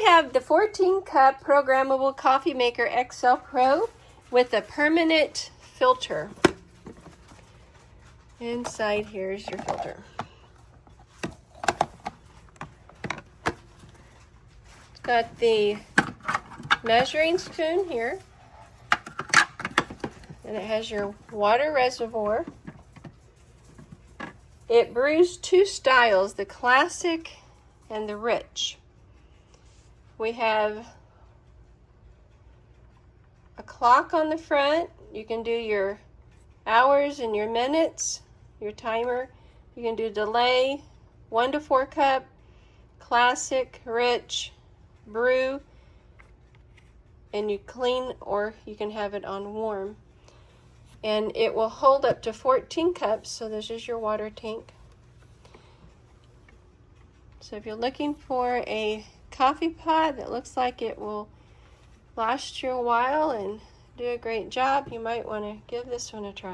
have the 14-cup programmable coffee maker XL Pro with a permanent filter. Inside here is your filter. It's got the measuring spoon here, and it has your water reservoir. It brews two styles, the classic and the rich. We have a clock on the front. You can do your hours and your minutes, your timer. You can do delay, 1 to 4 cup, classic, rich, brew, and you clean, or you can have it on warm. And it will hold up to 14 cups, so this is your water tank. So if you're looking for a coffee pot that looks like it will last you a while and do a great job, you might want to give this one a try.